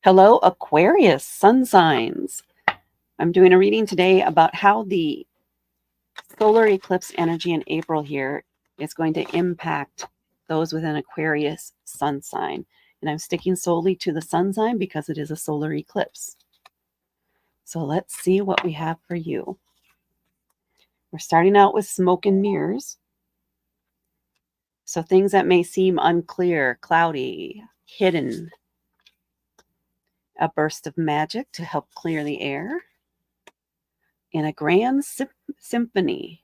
Hello, Aquarius Sun signs. I'm doing a reading today about how the solar eclipse energy in April here is going to impact those with an Aquarius sun sign. And I'm sticking solely to the sun sign because it is a solar eclipse. So let's see what we have for you. We're starting out with smoke and mirrors. So things that may seem unclear, cloudy, hidden. A burst of magic to help clear the air. And a grand symphony.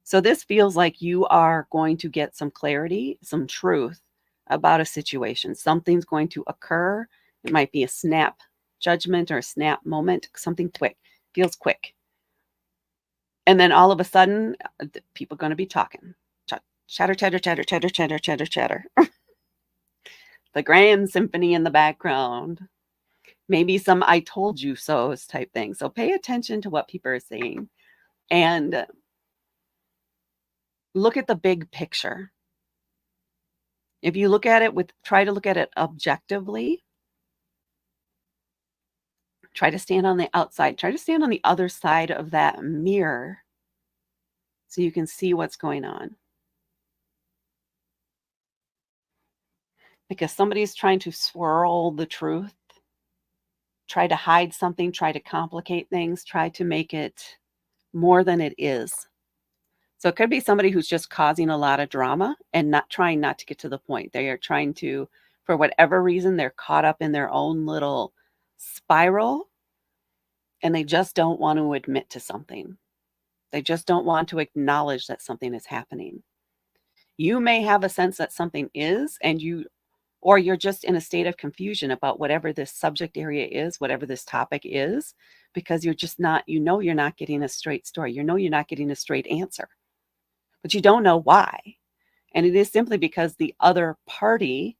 So this feels like you are going to get some clarity, some truth about a situation. Something's going to occur. It might be a snap judgment or a snap moment, something quick, feels quick. And then all of a sudden, people are going to be talking. Chatter, chatter, chatter, chatter, chatter, chatter, chatter. The grand symphony in the background. Maybe some I told you so's type thing. So pay attention to what people are saying. And look at the big picture. If you look at it try to look at it objectively, try to stand on the outside, try to stand on the other side of that mirror so you can see what's going on. Because somebody's trying to swirl the truth, try to hide something, try to complicate things, try to make it more than it is. So it could be somebody who's just causing a lot of drama and not to get to the point. They are trying to, for whatever reason, they're caught up in their own little spiral and they just don't want to admit to something. They just don't want to acknowledge that something is happening. You may have a sense that something is, or you're just in a state of confusion about whatever this subject area is, whatever this topic is, because you're just not, you're not getting a straight story. You're not getting a straight answer, but you don't know why. And it is simply because the other party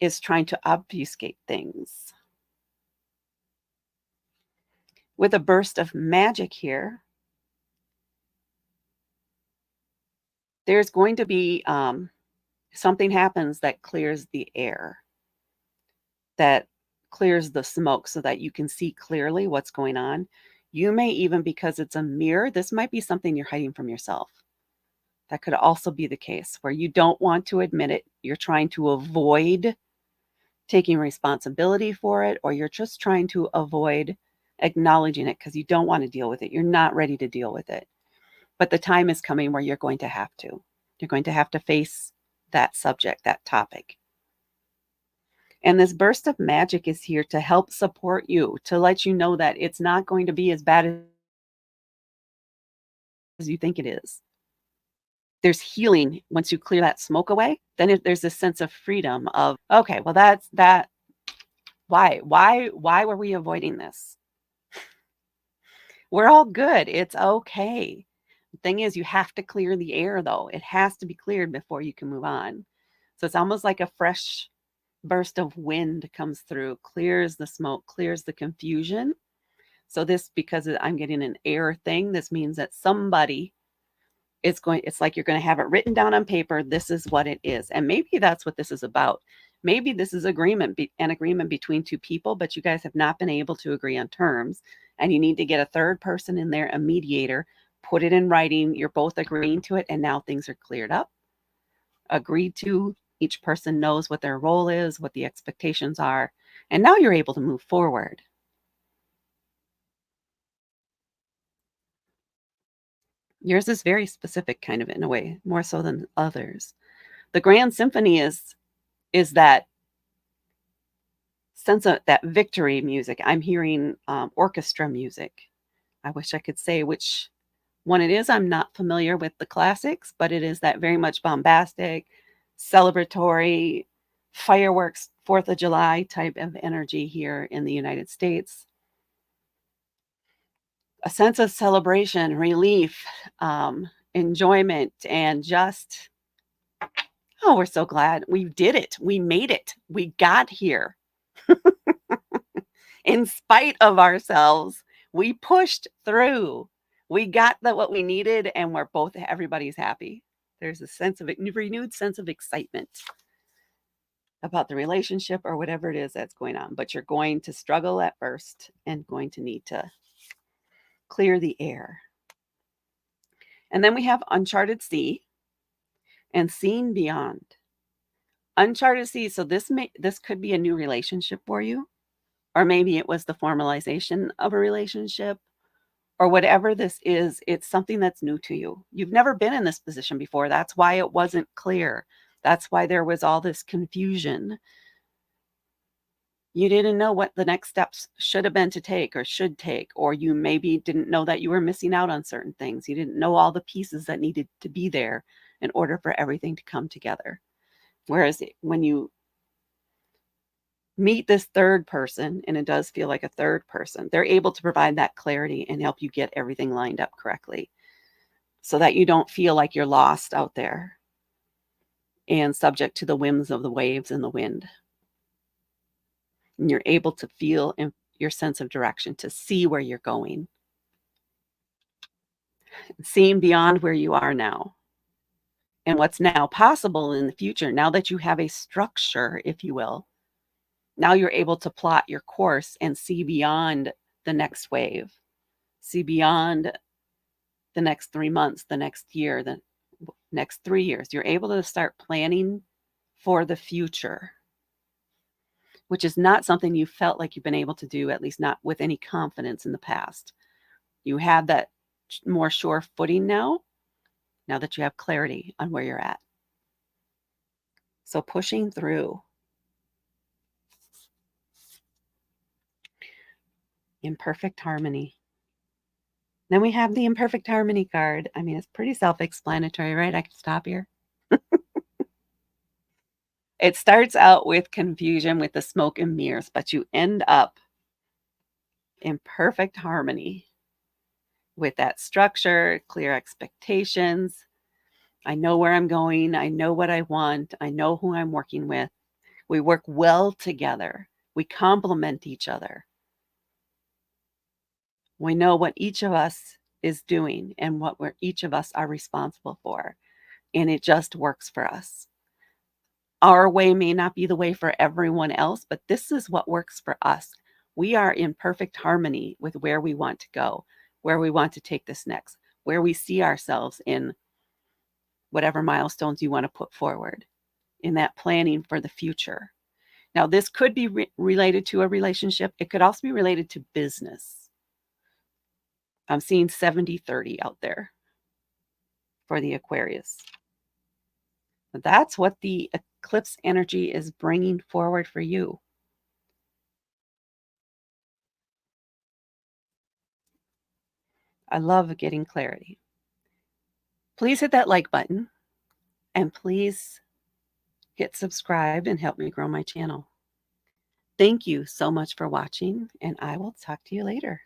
is trying to obfuscate things. With a burst of magic here, there's going to be something happens that clears the air, that clears the smoke so that you can see clearly what's going on. You may even, because it's a mirror, this might be something you're hiding from yourself. That could also be the case where you don't want to admit it. You're trying to avoid taking responsibility for it, or you're just trying to avoid acknowledging it because you don't want to deal with it. You're not ready to deal with it. But the time is coming where you're going to have to. You're going to have to face that subject, that topic. And this burst of magic is here to help support you, to let you know that it's not going to be as bad as you think it is. There's healing once you clear that smoke away. Then there's this sense of freedom of, okay, well, that's that. Why were we avoiding this? We're all good. It's okay. The thing is, you have to clear the air, though. It has to be cleared before you can move on. So it's almost like a fresh burst of wind comes through, clears the smoke, clears the confusion. So this, because I'm getting an air thing, this means that somebody it's like you're going to have it written down on paper. This is what it is. And maybe that's what this is about. Maybe this is an agreement between two people, but you guys have not been able to agree on terms. And you need to get a third person in there, a mediator, put it in writing. You're both agreeing to it. And now things are cleared up, agreed to. Each person knows what their role is, what the expectations are. And now you're able to move forward. Yours is very specific, kind of, in a way, more so than others. The grand symphony is that sense of that victory music. I'm hearing orchestra music. I wish I could say which one it is. I'm not familiar with the classics, but it is that very much bombastic, celebratory, fireworks, 4th of July type of energy here in the United States. A sense of celebration, relief, enjoyment, and just, oh, we're so glad we did it. We made it. We got here. In spite of ourselves, we pushed through. We got what we needed, and everybody's happy. There's a renewed sense of excitement, about the relationship or whatever it is that's going on, but you're going to struggle at first and going to need to clear the air. And then we have uncharted sea and seeing beyond. Uncharted sea, so this could be a new relationship for you, or maybe it was the formalization of a relationship, or whatever this is, it's something that's new to you. You've never been in this position before. That's why it wasn't clear. That's why there was all this confusion. You didn't know what the next steps should have been to take or should take, or you maybe didn't know that you were missing out on certain things. You didn't know all the pieces that needed to be there in order for everything to come together. Whereas when you meet this third person, and it does feel like a third person, they're able to provide that clarity and help you get everything lined up correctly so that you don't feel like you're lost out there and subject to the whims of the waves and the wind. And you're able to feel in your sense of direction, to see where you're going, seeing beyond where you are now and what's now possible in the future. Now that you have a structure, if you will, now you're able to plot your course and see beyond the next wave, see beyond the next 3 months, the next year, the next 3 years. You're able to start planning for the future, which is not something you felt like you've been able to do, at least not with any confidence in the past. You have that more sure footing now that you have clarity on where you're at. So pushing through. Imperfect harmony. Then we have the imperfect harmony card. I mean, it's pretty self-explanatory, right? I can stop here. It starts out with confusion with the smoke and mirrors, but you end up in perfect harmony with that structure, clear expectations. I know where I'm going. I know what I want. I know who I'm working with. We work well together. We complement each other. We know what each of us is doing and what each of us are responsible for. And it just works for us. Our way may not be the way for everyone else, but this is what works for us. We are in perfect harmony with where we want to go, where we want to take this next, where we see ourselves in whatever milestones you want to put forward, in that planning for the future. Now, this could be related to a relationship. It could also be related to business. I'm seeing 70-30 out there for the Aquarius. That's what the eclipse energy is bringing forward for you. I love getting clarity. Please hit that like button and please hit subscribe and help me grow my channel. Thank you so much for watching, and I will talk to you later.